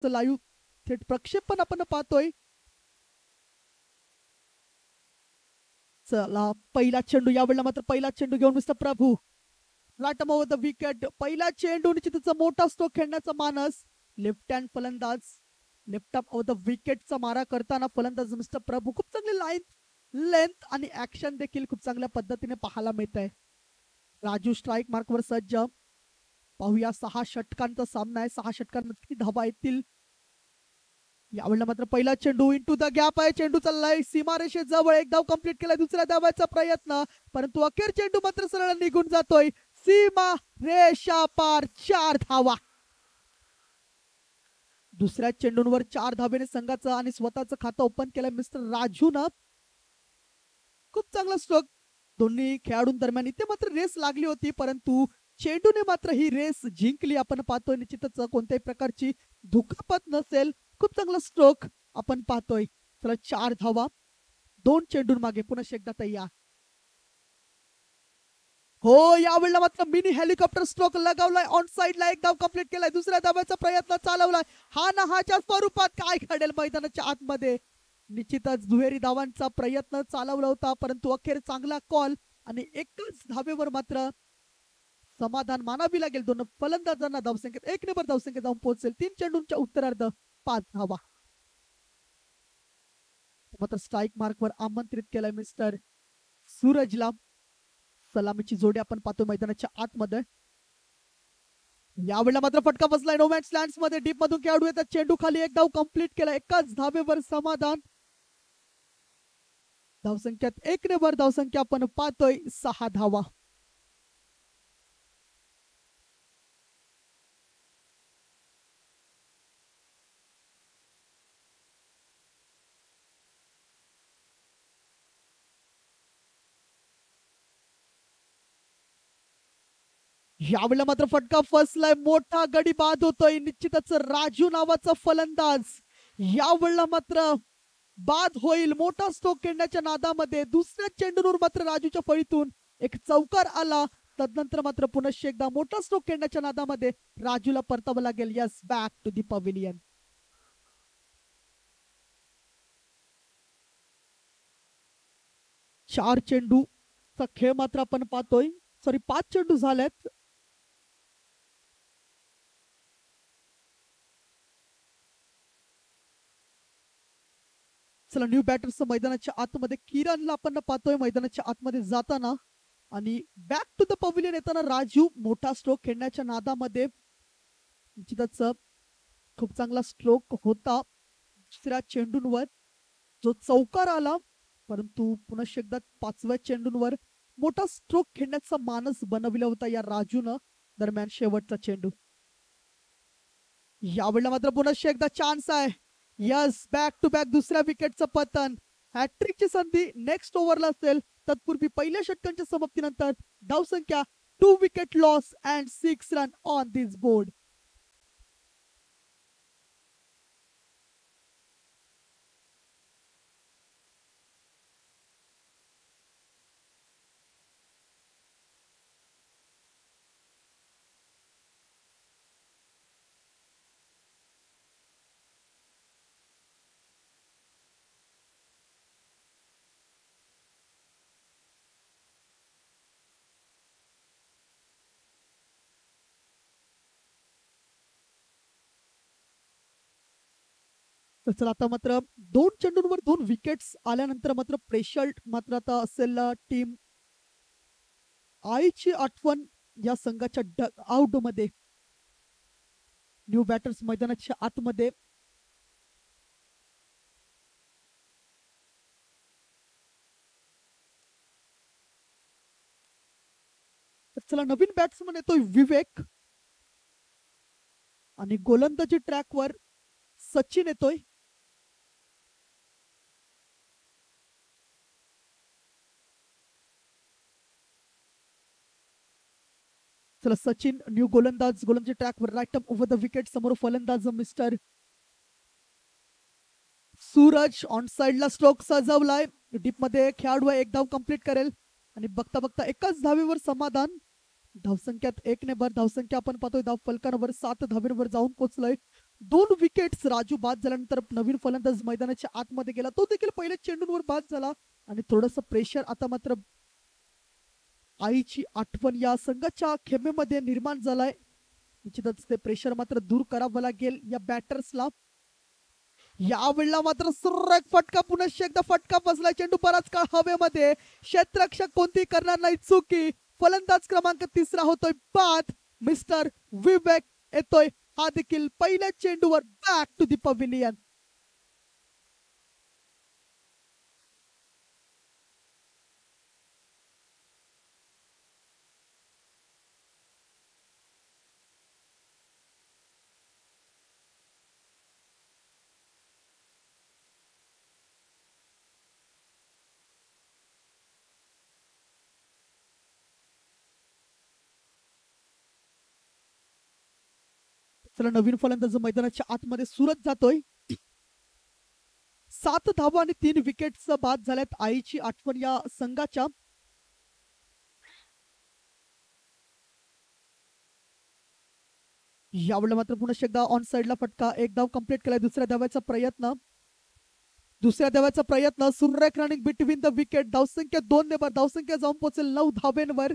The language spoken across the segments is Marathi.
लाईव्ह थेट प्रक्षेपण आपण पाहतोय. चला पहिला चेंडू, यावेळेला मात्र पहिला चेंडू घेऊन mister Prabhu right over the wicket. पहिला चेंडू निश्चितच मोठा स्ट्रोक खेळण्याचा मानस. लेफ्ट हँड फलंदाज लेफ्ट अप ओव्हर द विकेटचा मारा करताना फलंदाज मिस्टर प्रभू खूप चांगली लाईन लेंथ आणि ऍक्शन देखील खूप चांगल्या पद्धतीने पाहायला मिळत आहे. राजू स्ट्राईक मार्कवर सज्ज. पाहूया 6 षटकांचा सामना आहे. 6 षटकांमध्ये किती धावा येतील. यावेळेला मात्र पहिला चेंडू इंटू द गॅप आहे. चेंडू चाललाय सीमारेषेजवळ. एक धाव कंप्लीट केलाय. दुसऱ्या धावाचा प्रयत्न, परंतु अखेर चेंडू मात्र सरळ निघून जातोय. सीमा रेषा पार. 4 धावा. दुसऱ्या चेंडूंवर 4 धावेने संघाचं आणि स्वतःचं खातं ओपन केलं मिस्टर राजूनं. खूप चांगला स्ट्रोक दोन्ही खेळाडूंदरम्यान. इथे मात्र रेस लागली होती, परंतु चेंडूने मात्र ही रेस जिंकली. आपण पाहतोय निश्चितच कोणत्याही प्रकारची दुखापत नसेल. खूप चांगला स्ट्रोक आपण पाहतोय. चला 4 धावा 2 चेंडूंमागे. पुन्हा एकदा तयार. हो, यावेळेला मात्र मिनी हेलिकॉप्टर स्ट्रोक लगावलाय. ऑन साइडला एक धाव कंप्लीट केलाय. दुसऱ्या धावाचा प्रयत्न चालवलाय. हा ना हाच्या स्वरूपात काय घडेल मैदानाच्या आतमध्ये. निश्चितच दुहेरी धावांचा प्रयत्न चालवला होता, परंतु अखेर चांगला कॉल आणि एकच धावेवर मात्र समाधान मानावी लागेल. दोन फलंदाजांना धावसंख्येत 1 नंबर धावसंख्येत जाऊन पोहोचेल. 3 चेंडूंच्या उत्तरार्ध 5 धावा. मात्र स्ट्राईक मार्कवर आमंत्रित केलाय मिस्टर सूरजला. सलामीची जोडी आपण पाहतो मैदानाच्या आतमध्ये. यावेळेला मात्र फटका बसलाय नो मॅच लँड्स मध्ये. डीप मधून खेळाडू येतात. चेंडू खाली. एक धाव कंप्लीट केला. एकाच धावेवर समाधान. धावसंख्यात 1 नंबर धावसंख्या आपण पाहतोय 6 धावा. यावेळेला मात्र फटका फसलाय. मोठा गडी बाद होतोय. निश्चितच राजू नावाचा फलंदाज यावेळेला मात्र बाद होईल. मोठा स्ट्रोक खेळण्याच्या नादामध्ये दुसऱ्या चेंडूवर मात्र राजूच्या फळीतून एक चौकार आला. तदनंतर मात्र पुन्हा एकदा मोठा स्ट्रोक खेळण्याच्या नादामध्ये राजूला परतावं लागेल. Yes, back to the pavilion. 4 चेंडूचा खेळ मात्र आपण पाहतोय. सॉरी 5 चेंडू झालेत. चला न्यू बॅटर्स मैदानाच्या आतमध्ये. किरणला आपण पाहतोय मैदानाच्या आतमध्ये जाताना आणि बॅक टू द पवेलियन येताना राजू मोठा स्ट्रोक खेळण्याच्या नादामध्ये. निश्चितच खूप चांगला स्ट्रोक होता दुसऱ्या चेंडूंवर जो चौकार आला, परंतु पुन्हा एकदा 5व्या चेंडूंवर मोठा स्ट्रोक खेळण्याचा मानस बनविला होता या राजूनं. दरम्यान शेवटचा चेंडू. यावेळेला मात्र पुन्हा एकदा चान्स आहे. यस, बॅक टू बॅक दुसऱ्या विकेटचं पतन. हॅट्रिकची संधी नेक्स्ट ओव्हरला असेल. तत्पूर्वी पहिल्या षटकांच्या समाप्तीनंतर धावसंख्या 2 wicket loss and 6 run on this board. चला आता मात्र 2 चेंडूंवर 2 विकेट्स आल्यानंतर मात्र प्रेशर मात्र आता असेल टीम आईची आठवण या संघाच्या डग आउट मध्ये. न्यू बॅटर्स मैदानाच्या आतमध्ये. चला नवीन बॅट्समन येतोय विवेक आणि गोलंदाजी ट्रॅकवर सचिन येतोय. चला सचिन न्यू गोलंदाज. गोलंदाजी ट्रॅकवर राईट अप ओव्हर द विकेट. समोर फलंदाज मिस्टर सूरज. ऑन साइडला स्ट्रोक सजवलाय. डीप मध्ये खेळाडू एक धाव कंप्लीट करेल आणि बघता बघता एकाच धावेवर समाधान. धावसंख्यात 1 ने भर धावसंख्या आपण पाहतोय. धाव फलकांवर 7 धावेवर जाऊन पोहोचलोय. 2 विकेट्स राजू बाद झाल्यानंतर नवीन फलंदाज मैदानाच्या आतमध्ये गेला, तो देखील पहिल्या चेंडूंवर बाद झाला आणि थोडंसं प्रेशर आता मात्र आईची आठवण या संघाच्या खेमेमध्ये निर्माण झालाय. निश्चितच ते प्रेशर मात्र दूर करावं लागेल या बॅटर्सला. यावेळेला मात्र सुरेख फटका, पुन्हा एकदा फटका बसला, चेंडू बराच काळ हवेमध्ये, क्षेत्ररक्षक कोणती करणार नाही चुकी. फलंदाज क्रमांक 3 होतोय बाद. मिस्टर विवेक येतोय हा देखील पहिल्या चेंडूवर बॅक टू दी पव्हिलियन. चला, नवीन फलंदाज मैदानाच्या आतमध्ये सूरज जातोय. 7 धावा आणि 3 विकेट्स बाद झाल्यात आईची आठवण या संघाच्या. यावेळेला मात्र पुन्हा एकदा ऑन साइडला फटका, एक धाव कंप्लीट केलाय. दुसऱ्या धाव्याचा प्रयत्न, सुरेख रनिंग बिटवीन द विकेट. धावसंख्या 2 ने भर, धावसंख्या जाऊन पोहोचेल 9 धावेंवर.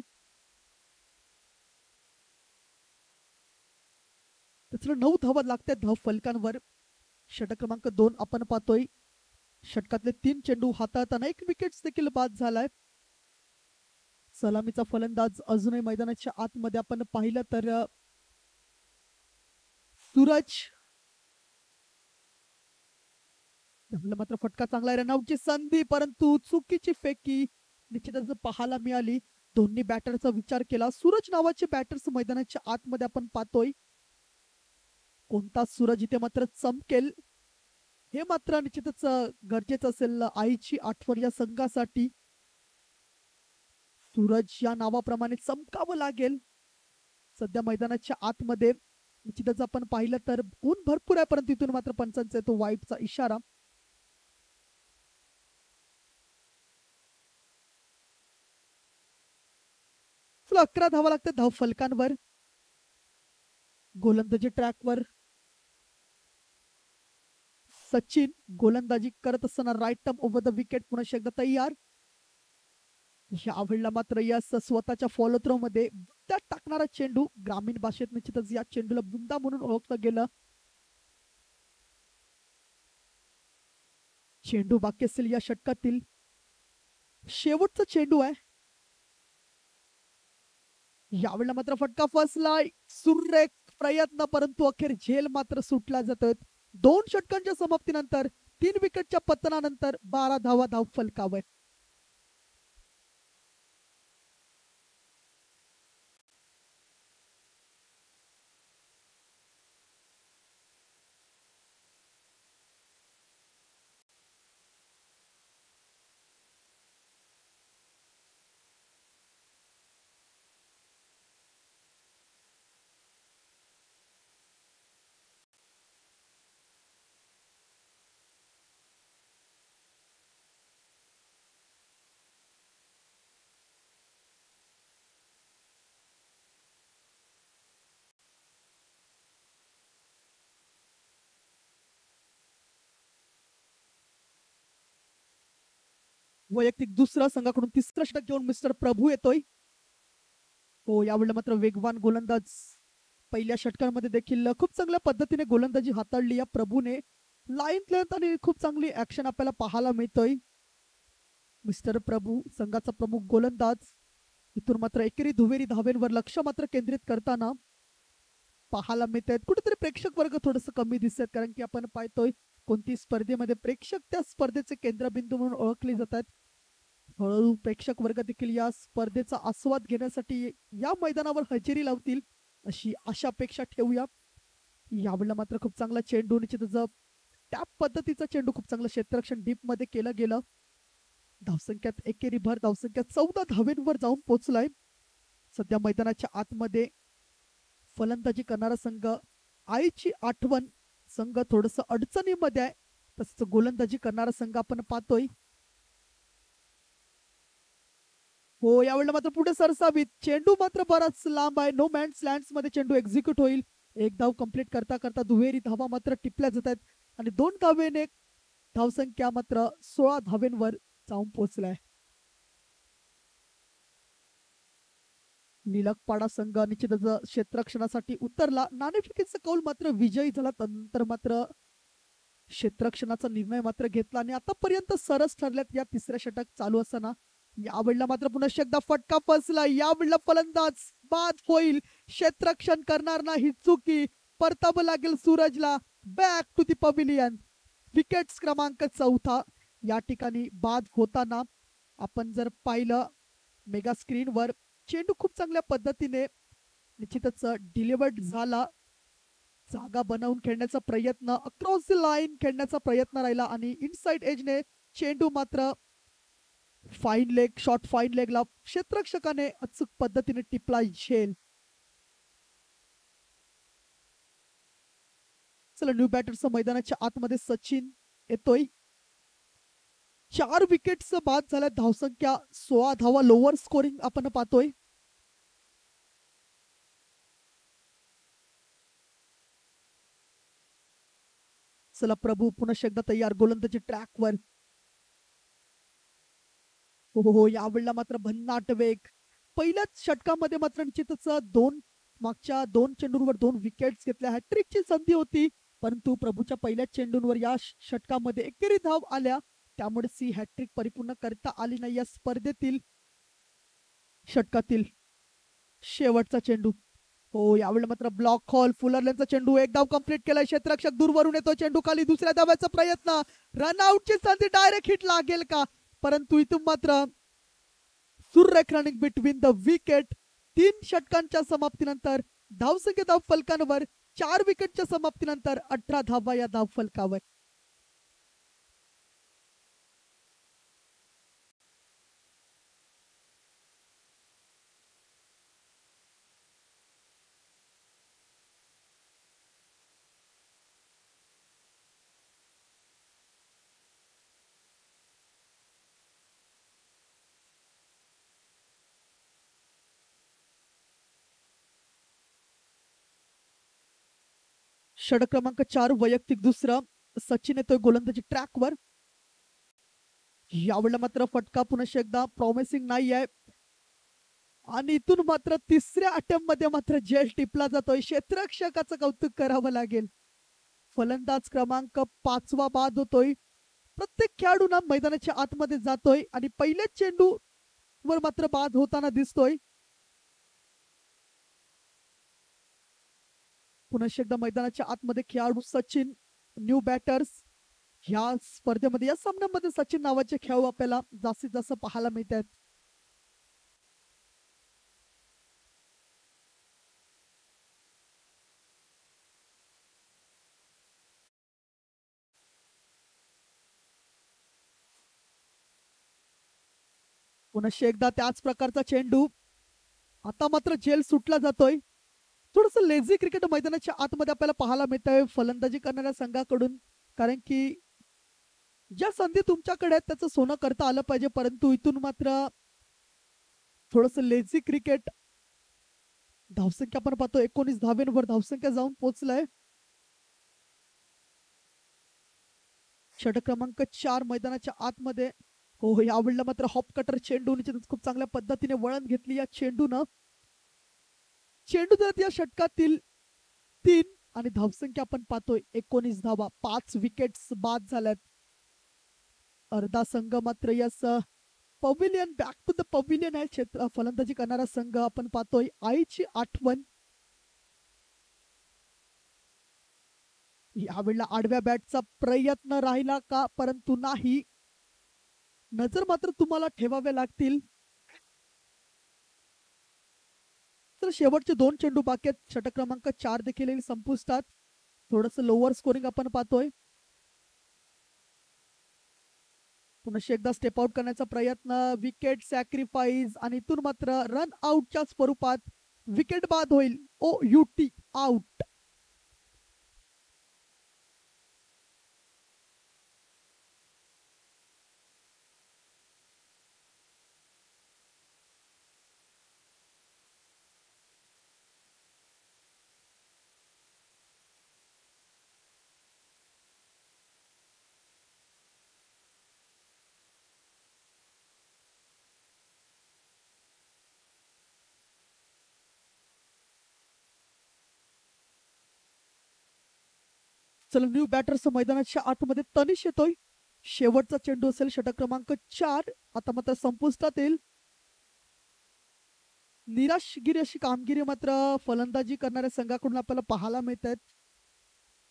9 धावा लागतात धाव फलकांवर. षटक क्रमांक 2 आपण पाहतोय. षटकातले 3 चेंडू हाताळताना 1 विकेट देखील बाद झालाय. सलामीचा फलंदाज अजूनही मैदानाच्या आतमध्ये आपण पाहिलं तर सूरज. मात्र फटका चांगला आहे, रनआउटची संधी, परंतु चुकीची फेकी निश्चितच पाहायला मिळाली. दोन्ही बॅटरचा विचार केला. सूरज नावाचे बॅटर्स मैदानाच्या आतमध्ये आपण पाहतोय. कोणता सूरज इथे मात्र चमकेल हे मात्र निश्चितच गरजेचं असेल आईची आठवण या संघासाठी. सूरज या नावाप्रमाणे चमकावं लागेल. सध्या मैदानाच्या आतमध्ये निश्चितच आपण पाहिलं तर ऊन भरपूर आहे, परंतु तिथून मात्र पंचांचा येतो वाईटचा इशारा. चला, 11 धावा लागते धाव फलकांवर. गोलंदाजी ट्रॅकवर सचिन गोलंदाजी करत असताना right arm over the wicket पुन्हा एकदा तयार. यावेळेला मात्र यस स्वतःच्या फॉलो थ्रो मध्ये बुंदा टाकणारा चेंडू. ग्रामीण भाषेत निश्चितच या चेंडूला बुंदा म्हणून ओळखलं गेलं. चेंडू बाकी असेल या षटकातील शेवटचा चेंडू आहे. यावेळेला मात्र फटका फसलाय. सुरेख प्रयत्न, परंतु अखेर झेल मात्र सुटला जातोय. 2 षटकांच्या समाप्तीनंतर 3 विकेटच्या पतनानंतर 12 धावा धाव फलकावर. वैयक्तिक दुसरा संघाकडून 3रा षटक घेऊन मिस्टर प्रभू येतोय. हो, यावेळेला मात्र वेगवान गोलंदाज. पहिल्या षटकांमध्ये देखील खूप चांगल्या पद्धतीने गोलंदाजी हाताळली या प्रभूने. लाईन लेंथ आणि खूप चांगली ऍक्शन आपल्याला पाहायला मिळतोय. मिस्टर प्रभू संघाचा प्रमुख गोलंदाज. इथून मात्र एकेरी दुहेरी धावेंवर लक्ष मात्र केंद्रित करताना पाहायला मिळत आहेत. कुठेतरी प्रेक्षक वर्ग थोडस कमी दिसत, कारण की आपण पाहतोय कोणती स्पर्धेमध्ये प्रेक्षक त्या स्पर्धेचे केंद्रबिंदू म्हणून ओळखले जातात. हळूहळू प्रेक्षक वर्ग देखील या स्पर्धेचा आस्वाद घेण्यासाठी या मैदानावर हजेरी लावतील अशी आशा अपेक्षा ठेवूया. यावेळेला मात्र खूप चांगला चेंडू, निश्चितच त्या पद्धतीचा चेंडू खूप चांगलं क्षेत्ररक्षण डीप मध्ये केलं गेलं. धावसंख्यात एकेरी भर, धावसंख्या 14 धावेंवर जाऊन पोहोचलाय. सध्या मैदानाच्या आतमध्ये फलंदाजी करणारा संघ आईची आठवण संघ थोडस अडचणीमध्ये आहे. तसंच गोलंदाजी करणारा संघ आपण पाहतोय. हो, यावेळेला मात्र पुढे सरसावीत. चेंडू मात्र बराच लांब आहे. नो मॅन्स लँड्स मध्ये चेंडू एक्झिक्यूट होईल. एक धाव कंप्लीट करता करता दुहेरी धावा मात्र टिपल्या जात आहेत आणि 2 धावेने धावसंख्या मात्र 16 धावेंवर जाऊन पोहोचलाय. निलकपाडा संघ निश्चितच क्षेत्ररक्षणासाठी उतरला. नाणेफेकीचा कौल मात्र विजयी झाला. नंतर मात्र क्षेत्ररक्षणाचा निर्णय मात्र घेतला आणि आतापर्यंत सरस ठरल्यात. या तिसऱ्या षटक चालू असताना यावेळेला मात्र पुन्हा एकदा फटका फसला. यावेळेला फलंदाज बाद होईल. क्षेत्ररक्षण करणार नाही, चुकी. परतावं लागेल सूरजला. Back to the pavilion. Wickets क्रमांक 4 या ठिकाणी बाद होताना आपण जर पाहिलं मेगा स्क्रीनवर, चेंडू खूप चांगल्या पद्धतीने निश्चितच डिलिव्हर्ड झाला. जागा बनवून खेळण्याचा प्रयत्न, अक्रॉस द लाईन खेळण्याचा प्रयत्न राहिला आणि इनसाइड एजने चेंडू मात्र फाईन लेग, शॉर्ट फाईन लेगला क्षेत्ररक्षकाने अचूक पद्धतीने टिपला झेल. चला, न्यू बॅटर्स मैदानाच्या आतमध्ये सचिन येतोय. 4 विकेट्स बाद झाल्या. धावसंख्या 16 धावा. लोअर स्कोरिंग आपण पाहतोय. चला, प्रभू पुन्हा एकदा तयार गोलंदाजी ट्रॅकवर. हो, यावेळेला मात्र भन्नाट वेग. पहिल्याच षटकामध्ये मात्र निश्चितच मागच्या 2 चेंडूंवर 2 विकेट्स घेतल्या. हॅट्रिकची संधी होती, परंतु प्रभूच्या पहिल्याच चेंडूंवर या षटकामध्ये एकेरी धाव आल्या. त्यामुळे सी हॅट्रिक परिपूर्ण करता आली नाही. या स्पर्धेतील षटकातील शेवटचा चेंडू. हो, यावेळी मात्र ब्लॉक हॉल. फुलरलेनचा चेंडू एक धाव कंप्लीट केलाय. क्षेत्ररक्षक दूरवरून येतो. चेंडू खाली. दुसऱ्या धावाचा प्रयत्न. रनआउटची संधी. डायरेक्ट हिट लागेल का? परंतु इथून मात्र सुरेख रनिंग बिटवीन द विकेट. 3 षटकांच्या समाप्तीनंतर धावसंख्या धाव फलकांवर 4 विकेटच्या समाप्तीनंतर 18 धावा या धाव फलकावर. षटक क्रमांक 4 वैयक्तिक दुसरा. सचिन येतोय गोलंदाजी ट्रॅकवर. यावेळेला मात्र फटका पुन्हा एकदा प्रॉमिसिंग नाही आहे आणि इथून मात्र तिसऱ्या अटेम्प्ट मध्ये मात्र जेल टिपला जातोय. क्षेत्ररक्षकाचं कौतुक करावं लागेल. फलंदाज क्रमांक 5 बाद होतोय. प्रत्येक खेळाडू ना मैदानाच्या आतमध्ये जातोय आणि पहिल्याच चेंडू वर मात्र बाद होताना दिसतोय. पुन्हा एकदा मैदानाच्या आतमध्ये खेळाडू सचिन. न्यू बॅटर्स ह्या स्पर्धेमध्ये, या सामन्यामध्ये सचिन नावाचे खेळाडू आपल्याला जास्तीत जास्त पाहायला मिळत आहेत. पुन्हा एकदा त्याच प्रकारचा चेंडू. आता मात्र जेल सुटला जातोय. थोडस लेझी क्रिकेट मैदानाच्या आतमध्ये आपल्याला पाहायला मिळत आहे फलंदाजी करणाऱ्या संघाकडून. कारण की ज्या संधी तुमच्याकडे आहेत त्याचं सोनं करता आलं पाहिजे, परंतु इथून मात्र थोडस लेझी क्रिकेट. धावसंख्या आपण पाहतो 19 धावेंवर धावसंख्या जाऊन पोहोचलाय. षटक क्रमांक 4 मैदानाच्या आतमध्ये. हो, यावेळेला मात्र हॉप कटर चेंडू निश्चितच खूप चांगल्या पद्धतीने वळण घेतली या चेंडूनं. चेंडू जर या षटकातील 3 आणि धावसंख्या आपण पाहतोय 19 धावा. 5 विकेट्स बाद झाल्यात. अर्धा संघ मात्र yes pavilion, back to the pavilion आहे. क्षेत्र फलंदाजी करणारा संघ आपण पाहतोय. आईची आठवण. यावेळेला आडव्या बॅटचा प्रयत्न राहिला का? परंतु नाही. नजर मात्र तुम्हाला ठेवावे लागतील. तर शेवटचे 2 चेंडू बाकी आहेत. षटक क्रमांक 4 देखील संपुष्टात. थोडस लोअर स्कोरिंग आपण पाहतोय. पुन्हा एकदा स्टेप आउट करण्याचा प्रयत्न. विकेट सॅक्रिफाईस आणि इथून मात्र रन आउटच्या स्वरूपात विकेट बाद होईल. OUT out. चला न्यू बॅटर्स मैदानाच्या आतमध्ये तनिष येतोय. शेवटचा चेंडू असेल षटक क्रमांक 4. आता मात्र संपुष्टात येईल. निराशगिरी अशी कामगिरी मात्र फलंदाजी करणाऱ्या संघाकडून आपल्याला पाहायला मिळत आहेत.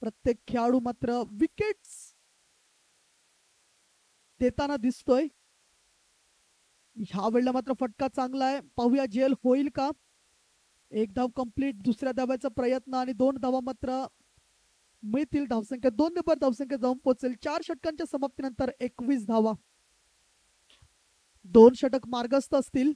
प्रत्येक खेळाडू मात्र विकेट्स देताना दिसतोय. ह्या वेळेला मात्र फटका चांगला आहे. पाहूया जेल होईल का. एक धाव कंप्लीट. दुसऱ्या धावाचा प्रयत्न आणि 2 धावा मात्र मिळतील. धावसंख्या 2 नंबर धावसंख्या जाऊन पोहोचेल. 4 षटकांच्या समाप्तीनंतर 21 धावा. 2 षटक मार्गस्थ असतील.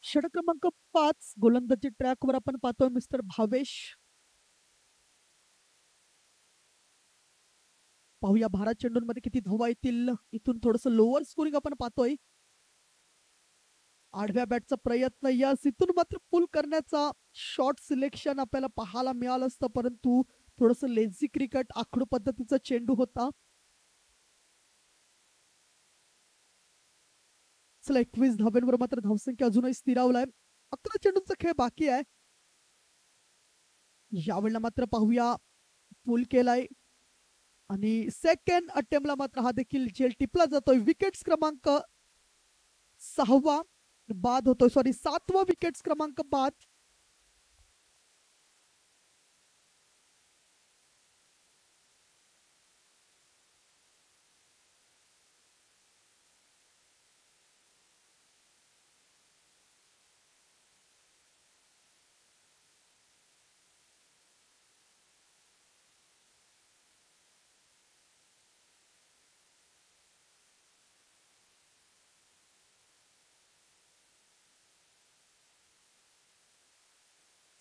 षटक क्रमांक 5 गोलंदाजी ट्रॅकवर आपण पाहतोय मिस्टर भावेश. पाहूया 12 चेंडूंमध्ये किती धावा येतील. इथून थोडस लोअर स्कोरिंग आपण पाहतोय. आडव्या बॅटचा प्रयत्न. यस, इथून मात्र पुल करण्याचा शॉर्ट सिलेक्शन आपल्याला पाहायला मिळालं असतं, परंतु थोडस लेझी क्रिकेट आखडू पद्धतीचा चेंडू होता. चला 21 धाब्यांवर मात्र धावसंख्या अजूनही स्थिरावलाय. 11 चेंडूंचा खेळ बाकी आहे. यावेळेला मात्र पाहूया पुल केलाय आणि सेकंड अटेम्प्टला मात्र हा देखील जेल टिपला जातोय. विकेट्स क्रमांक 6वा बाद होतोय. सॉरी 7वा विकेट्स क्रमांक बाद.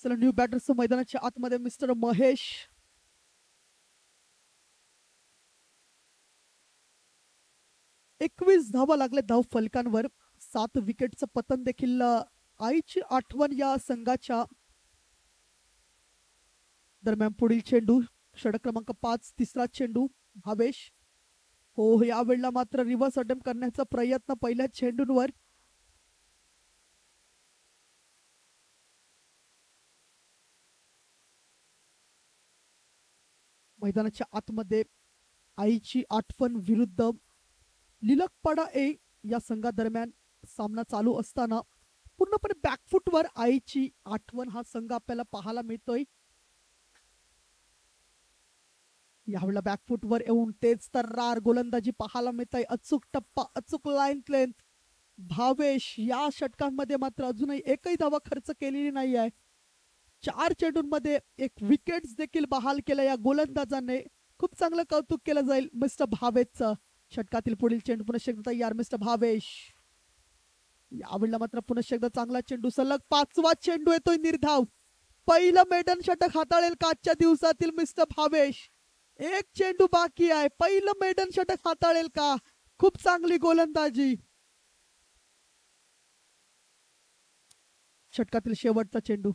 चला न्यू बॅटर्स मैदानाच्या आतमध्ये मिस्टर महेश. एकवीस धावा लागले धाव फलकांवर. 7 विकेटचं पतन देखील आईची आठवण या संघाच्या. दरम्यान पुढील चेंडू षटक क्रमांक 5 तिसरा चेंडू भावेश. हो, यावेळेला मात्र रिव्हर्स अटेम्प्ट करण्याचा प्रयत्न पहिल्या चेंडूंवर. मैदानाच्या आतमध्ये आईची आठवण विरुद्ध लिलकपाडा ए या संघादरम्यान सामना चालू असताना पूर्णपणे बॅकफुटवर आईची आठवण हा संघ आपल्याला पाहायला मिळतोय. यावेळेला बॅकफुटवर येऊन तेच तर्रार गोलंदाजी पाहायला मिळतंय. अचूक टप्पा, अचूक लाईन लेंथ. भावेश या षटकांमध्ये मात्र अजूनही एकही धावा खर्च केलेली नाही आहे. 4 चेंडूंमध्ये 1 विकेट देखील बहाल केला या गोलंदाजाने. खूप चांगलं कौतुक केलं जाईल मिस्टर भावेशचं. षटकातील पुढील चेंडू पुन्हा एकदा तयार मिस्टर भावेश. यावेळेला मात्र पुन्हा एकदा चांगला चेंडू. सलग 5वा चेंडू येतोय निर्धाव. पहिलं मेडन षटक हाताळेल का आजच्या दिवसातील मिस्टर भावेश. 1 चेंडू बाकी आहे. पहिलं मेडन षटक हाताळेल का. खूप चांगली गोलंदाजी. षटकातील शेवटचा चेंडू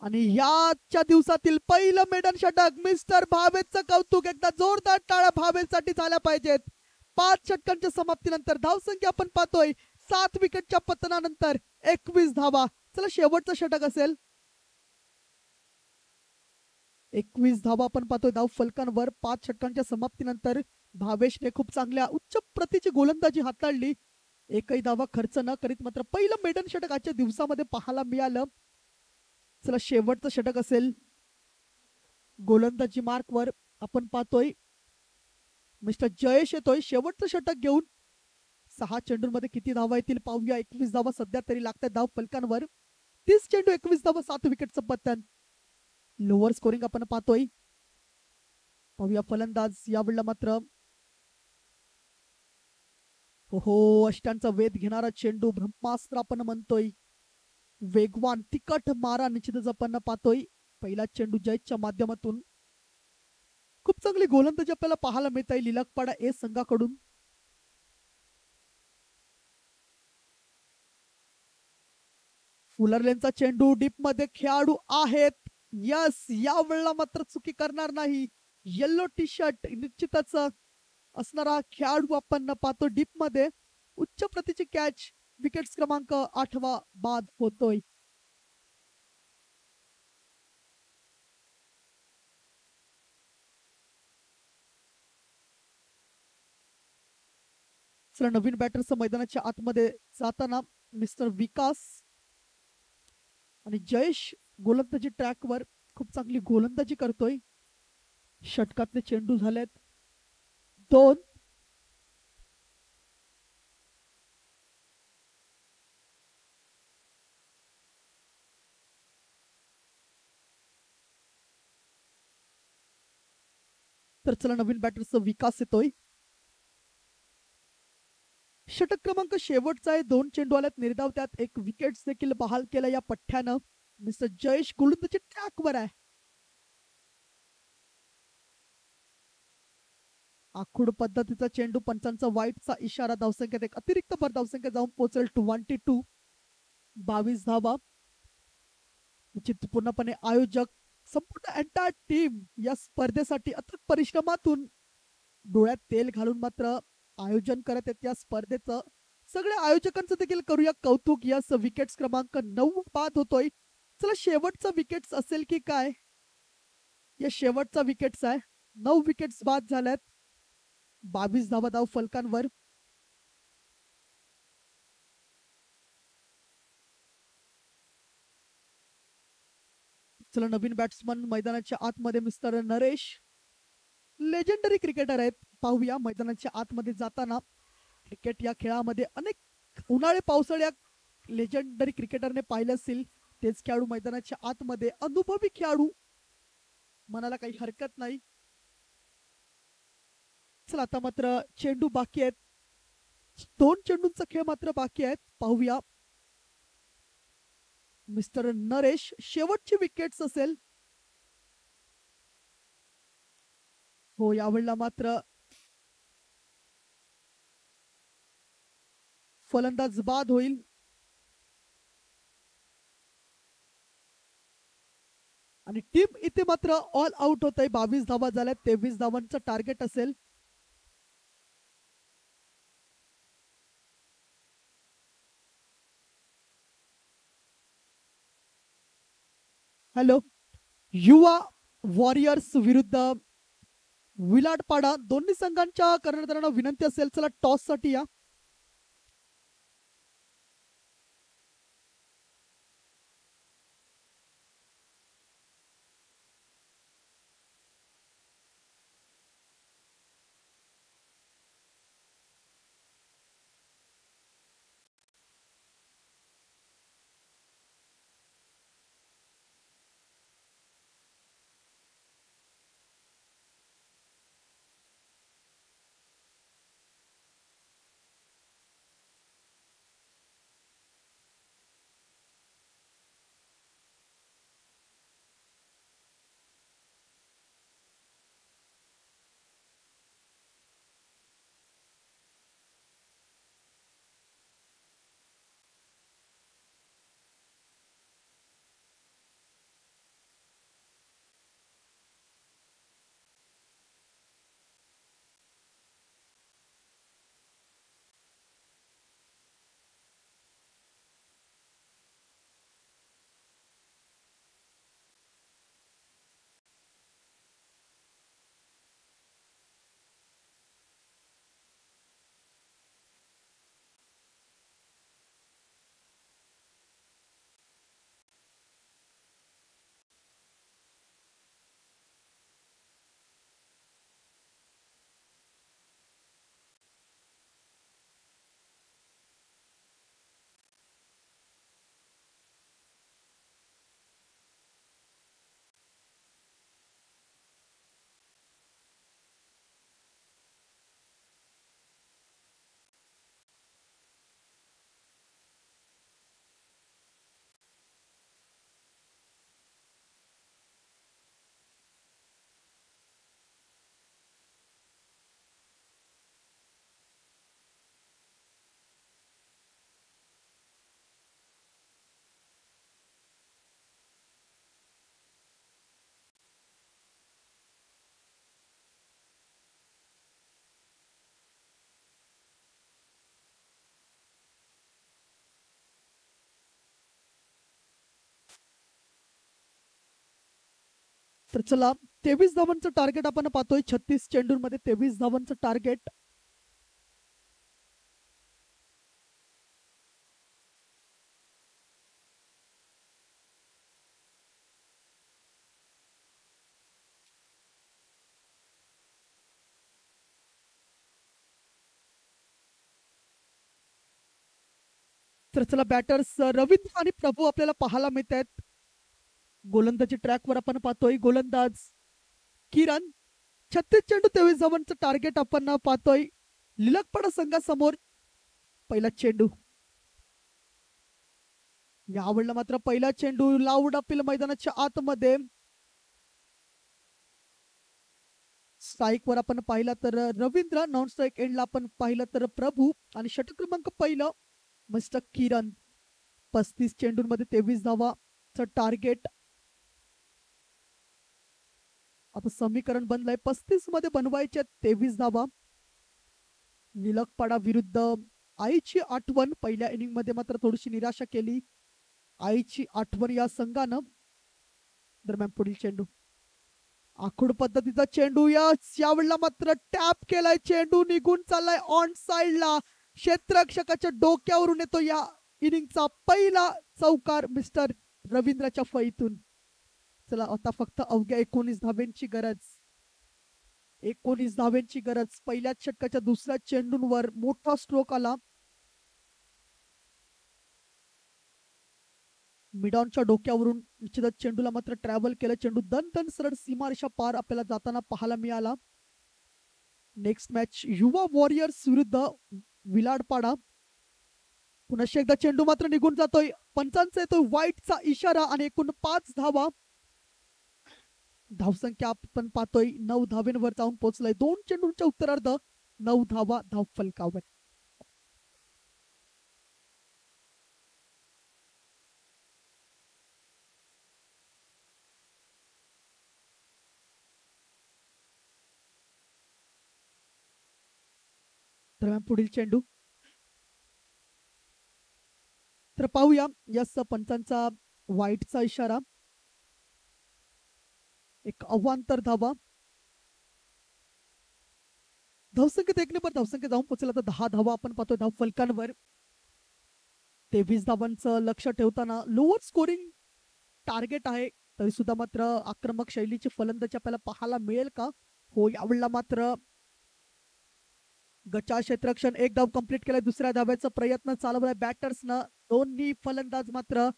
आणि याच्या दिवसातील पहिलं मेडन षटक मिस्टर भावेशचं कौतुक. एकदा जोरदार टाळ्या भावेशसाठी झाल्या पाहिजेत. 5 षटकांच्या समाप्तीनंतर धावसंख्या आपण पाहतोय 7 विकेटच्या पतनानंतर 21 धावा. चला शेवटचं षटक असेल. 21 धावा आपण पाहतोय धाव फलकांवर. 5 षटकांच्या समाप्तीनंतर भावेशने खूप चांगल्या उच्च प्रतीची गोलंदाजी हाताळली. एकही धावा खर्च न करीत मात्र पहिलं मेडन षटक आजच्या दिवसामध्ये पाहायला मिळालं. चला शेवटचं षटक असेल. गोलंदाजी मार्कवर आपण पाहतोय मिस्टर जयेश येतोय शेवटचं षटक घेऊन. 6 चेंडूंमध्ये किती धावा येतील पाहूया. 21 धावा सध्या तरी लागतात धाव फलकांवर. 30 चेंडू 21 धावा 7 विकेटचं पतन. लोअर स्कोरिंग आपण पाहतोय. पाहूया फलंदाज. यावेळेला मात्र हो, अष्टांचा वेध घेणारा चेंडू. ब्रह्मास्त्र आपण म्हणतोय. वेगवान तिखट मारा निश्चितच आपण पाहतोय. पहिला चेंडू जयच्या माध्यमातून खूप चांगली गोलंदाजी आपल्याला पाहायला मिळत आहे लिलकपाडा ए संघाकडून. फुलरलेनचा चेंडू डीप मध्ये खेळाडू आहेत. यस, या वेळेला मात्र चुकी करणार नाही. येल्लो टी शर्ट निश्चितच असणारा खेळाडू आपण पाहतो डीप मध्ये. उच्च प्रतीची कॅच. विकेट क्रमांक 8वा बाद होतोय. चला नवीन बॅटर्स मैदानाच्या आतमध्ये जाताना मिस्टर विकास आणि जयेश गोलंदाजी ट्रॅकवर खूप चांगली गोलंदाजी करतोय. षटकातले चेंडू झालेत 2. तर चला नवीन बॅटरचा विकास येतोय. षटक क्रमांक शेवटचा आहे. 2 चेंडू आल्यात निर्धाव, त्यात एक विकेट देखील बहाल केला या पठ्ठ्यानं. मिस्टर जयेश गोलंदाजी ट्रॅकवर आहे. आखूड पद्धतीचा चेंडू, पंचांचा वाईटचा इशारा. धावसंख्येत एक अतिरिक्त भर धावसंख्या जाऊन पोहोचेल 22. 22 धावा. निश्चित पूर्णपणे आयोजक संपूर्ण एंटायर टीम या स्पर्धेसाठी अथक परिश्रमातून डोळ्यात तेल घालून मात्र आयोजन करत आहेत या स्पर्धेचं. सगळ्या आयोजकांचं देखील करूया कौतुक. यस, विकेट क्रमांक 9 बाद होतोय. चला शेवटचा विकेट्स असेल की काय? या शेवटचा विकेट्स आहे. 9 विकेट्स बाद झाल्यात. 22 धावा धाव फलकांवर. चला नवीन बॅट्समन मैदानाच्या आतमध्ये मिस्टर नरेश, लेजेंडरी क्रिकेटर आहेत. पाहूया मैदानाच्या आतमध्ये जाताना. क्रिकेट या खेळामध्ये अनेक उन्हाळे पावसाळ्या लेजेंडरी क्रिकेटरने पाहिले असतील. तेच खेळाडू मैदानाच्या आतमध्ये, अनुभवी खेळाडू म्हणायला काही हरकत नाही. चला आता मात्र चेंडू बाकी आहेत. 2 चेंडूंचा खेळ मात्र बाकी आहेत. पाहूया मिस्टर नरेश, शेवटची विकेट्स असेल. हो, यावेळेला मात्र फलंदाज बाद होईल. आणि टीम इथे मात्र ऑल आउट होत आहे. 22 धावा झाल्यात. 23 धावांचं टार्गेट असेल. हॅलो, युवा वॉरियर्स विरुद्ध विलाटपाडा, दोन्ही संघांच्या कर्णधारांना विनंती असेल, चला टॉस साठी या. तर चला 23 धावांचं टार्गेट आपण पाहतोय. 36 चेंडूंमध्ये 23 धावांचं टार्गेट. तर चला बॅटर्स रवींद्र आणि प्रभू आपल्याला पाहायला मिळत आहेत. गोलंदाजी ट्रॅकवर आपण पाहतोय. गोलंदाज किरण. 36 चेंडू 23 धावांचं टार्गेट आपण पाहतोय. लिलकपाडा संघासमोर पहिला चेंडू. यावेळेला मात्र पहिला चेंडू लाऊड अपील मैदानाच्या आतमध्ये. स्ट्राईक वर आपण पाहिलं तर रवींद्र, नॉन स्ट्राईक एंडला आपण पाहिलं तर प्रभू आणि षटक क्रमांक पहिलं मिस्टर किरण. 35 चेंडूंमध्ये 23 धावाचं टार्गेट. आता समीकरण बनलंय 35 मध्ये बनवायचे 23 धावा. निलकपाडा विरुद्ध आईची आठवण. पहिल्या इनिंग मध्ये मात्र थोडीशी निराशा केली आईची आठवण या संघानं. दरम्यान पुढील चेंडू. आखूड पद्धतीचा चेंडू. यावेळेला मात्र टॅप केलाय चेंडू. निघून चाललाय ऑन साइडला. क्षेत्ररक्षकाच्या डोक्यावरून येतो या इनिंगचा पहिला चौकार मिस्टर रवींद्रच्या फळीतून. चला आता फक्त अवघ्या 19 धाब्यांची गरज. 19 धाब्यांची गरज. पहिल्याच षटकाच्या दुसऱ्या चेंडूंवर मोठा स्ट्रोक आला. मिडॉनच्या डोक्यावरून निश्चितच चेंडूला मात्र ट्रॅव्हल केलं. चेंडू दन सरळ सीमारेषा पार आपल्याला जाताना पाहायला मिळाला. नेक्स्ट मॅच युवा वॉरियर्स विरुद्ध विलाडपाडा. पुन्हा एकदा चेंडू मात्र निघून जातोय. पंचांचा येतोय व्हाईटचा इशारा आणि एकूण 5 धावा. धावसंख्या आपण पाहतोय 9 धावेंवर जाऊन पोहोचलाय. 2 चेंडूंच्या उत्तरार्ध 9 धावा धाव फलकावर. दरम्यान पुढील चेंडू. तर पाहूया. यस पंचांचा व्हाईटचा इशारा. एक अवांतर धावा. धावसंख्येत 1 नंबर धावसंख्या जाऊन पोहोचला तर 10 धावा आपण पाहतोय धाव फलकांवर. 23 धावांचं लक्ष ठेवताना लोअर स्कोरिंग टार्गेट आहे. तरी सुद्धा मात्र आक्रमक शैलीची फलंदाजी आपल्याला पाहायला मिळेल का? हो, यावेळेला मात्र गचा क्षेत्ररक्षण 1 धाव कंप्लीट केलाय. दुसऱ्या धाव्याचा प्रयत्न चालवलाय बॅटर्सनं. दोन्ही फलंदाज मात्र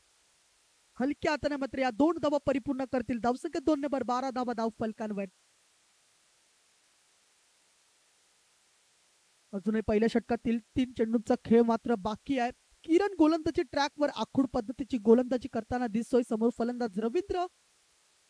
हलक्या हाताने मात्र या 2 धावा परिपूर्ण करतील. धावसंख्या 2 नंबर 12 धावा धाव फलकांवर. अजूनही पहिल्या षटकातील 3 चेंडूंचा खेळ मात्र बाकी आहे. किरण गोलंदाजी ट्रॅकवर आखूड पद्धतीची गोलंदाजी करताना दिसतोय. समोर फलंदाज रवींद्र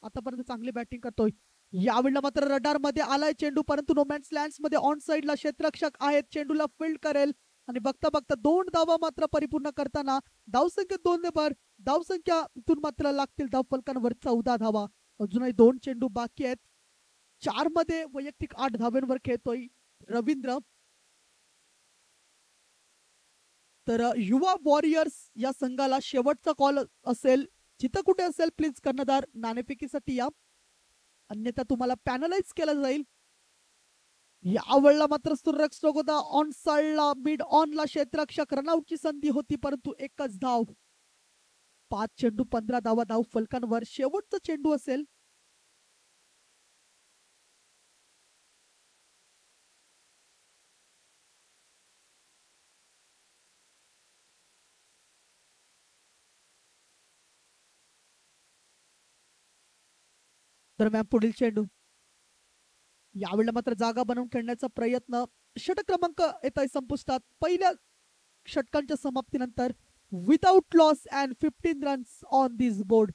आतापर्यंत चांगली बॅटिंग करतोय. यावेळेला मात्र रडार मध्ये आलाय चेंडू, परंतु नोमॅन्स लँड्स मध्ये ऑन साइडला क्षेत्ररक्षक आहेत. चेंडूला फील्ड करेल आणि बघता बघता 2 धावा मात्र परिपूर्ण करताना धावसंख्या 2 नंबर. धावसंख्या इथून मात्र लागतील धाव फलकांवर 14 धावा. अजूनही 2 चेंडू बाकी आहेत. 4 मध्ये वैयक्तिक 8 धाव्यांवर खेळतोय रवींद्र. तर युवा वॉरियर्स या संघाला शेवटचा कॉल असेल. जिथं कुठे असेल प्लीज कर्णधार नाणेफेकीसाठी या, अन्यथा तुम्हाला पॅनलाइज केलं जाईल. यावेळेला मात्र सुरक्षक स्ट्रोक होता ऑन साइडला. मिड ऑनला क्षेत्ररक्षक रनआउटची संधी होती, परंतु एकच धाव. 5 चेंडू 15 धावा धाव फलकांवर. शेवटचा चेंडू असेल. दरम्यान पुढील चेंडू. यावेळेला मात्र जागा बनवून खेळण्याचा प्रयत्न. षटक क्रमांक येत आहे संपुष्टात. पहिल्या षटकांच्या समाप्तीनंतर without loss and 15 runs on this board.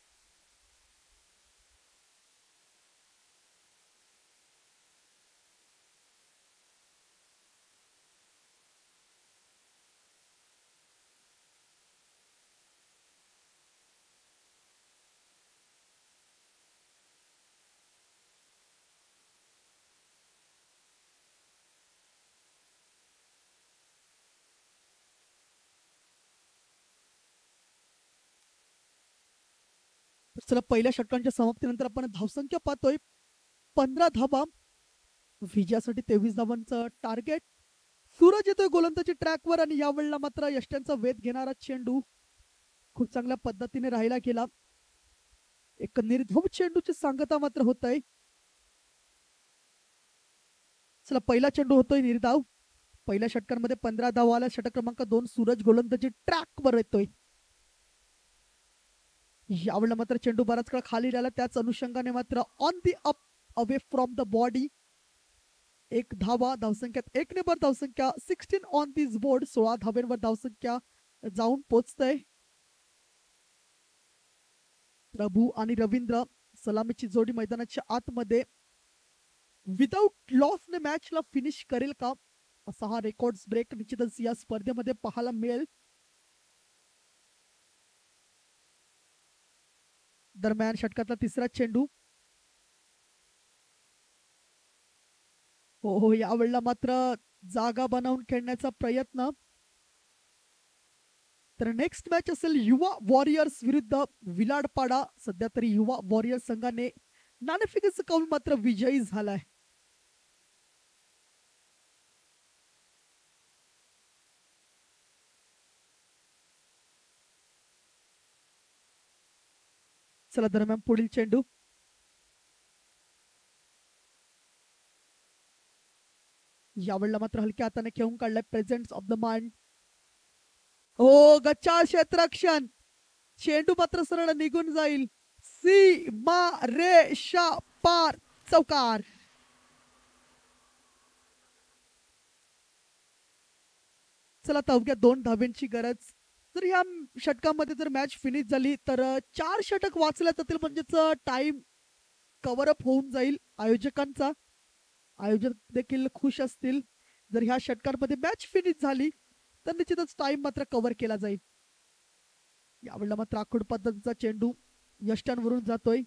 चला पहिल्या षटकांच्या समाप्तीनंतर आपण धावसंख्या पाहतोय 15 धावा, विजयासाठी 23 धावांचं टार्गेट. सूरज येतोय गोलंदाजी ट्रॅकवर आणि यावेळेला मात्र यष्ट्यांचा वेध घेणारा चेंडू खूप चांगल्या पद्धतीने राहिला गेला. एक निर्धाव चेंडूची सांगता मात्र होत आहे. चला पहिला चेंडू होतोय निर्धाव. पहिल्या षटकांमध्ये 15 धावा आल्या. षटक क्रमांक 2 सूरज गोलंदाजी ट्रॅकवर येतोय. यावेळेला मात्र चेंडू बराच काळ खाली राहिला. त्याच अनुषंगाने मात्र on the up away from the body एक धावा. धावसंख्यात 1 ने धावसंख्या 16 ऑन दिस बोर्ड. 16 धावेंवर धावसंख्या जाऊन पोचतय. प्रभू आणि रवींद्र सलामीची जोडी मैदानाच्या आतमध्ये विदाउट लॉस ने मॅचला फिनिश करेल का, असा हा रेकॉर्ड्स ब्रेक निश्चितच या स्पर्धेमध्ये पाहायला मिळेल. दरम्यान षटकातला तिसरा चेंडू. हो यावेळेला मात्र जागा बनवून खेळण्याचा प्रयत्न. तर नेक्स्ट मॅच असेल युवा वॉरियर्स विरुद्ध विलाडपाडा. सध्या तरी युवा वॉरियर्स संघाने नाणेफेकीचा कौल मात्र विजयी झालाय. चला दरम्यान पुढील चेंडू. यावेळेला मात्र हलक्या हाताने खेळून काढलाय प्रेझेंट्स ऑफ द माइंड. हो गच्चा क्षेत्ररक्षण. चेंडू मात्र सरळ निघून जाईल. सीमा रेषा पार. चौकार. चला अवघ्या 2 धाब्यांची गरज. जर या षटकामध्ये जर मॅच फिनिश झाली तर 4 षटक वाचल्या जातील. म्हणजेच टाइम कव्हर अप होऊन जाईल आयोजकांचा. आयोजक देखील खुश असतील. जर ह्या षटकांमध्ये मॅच फिनिश झाली तर निश्चितच टाइम मात्र कव्हर केला जाईल. यावेळेला मात्र आखूड पद्धतीचा चेंडू यष्ट्यांवरून जातोय.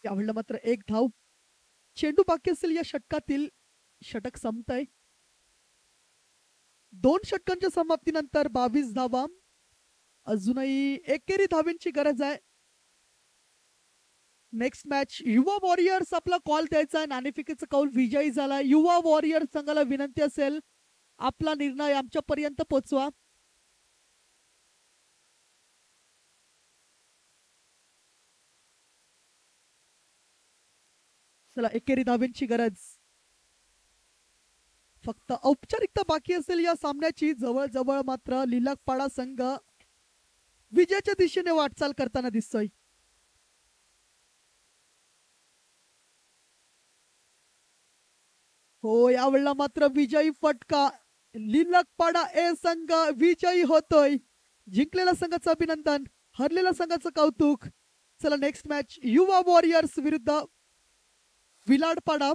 यावेळेला मात्र 1 धाव. चेंडू बाकी असेल या षटकातील. षटक संपतय. 2 षटकांच्या समाप्तीनंतर 22 धावा. अजूनही एकेरी धावेंची गरज आहे. नेक्स्ट मॅच युवा वॉरियर्स आपला कॉल द्यायचा आहे. नाणेफेकीचा कौल विजयी झाला. युवा वॉरियर्स संघाला विनंती असेल आपला निर्णय आमच्यापर्यंत पोहोचवा. चला एकेरी धावेंची गरज. फक्त औपचारिकता बाकी असेल या सामन्याची. जवळ मात्र लिलाकपाडा संघ विजयाच्या दिशेने वाटचाल करताना दिसतोय. हो यावेळेला मात्र विजयी फटका. लिलाकपाडा ए संघ विजयी होतोय. जिंकलेल्या संघाचं अभिनंदन, हरलेल्या संघाचं कौतुक. चला नेक्स्ट मॅच युवा वॉरियर्स विरुद्ध विलाडपाडा.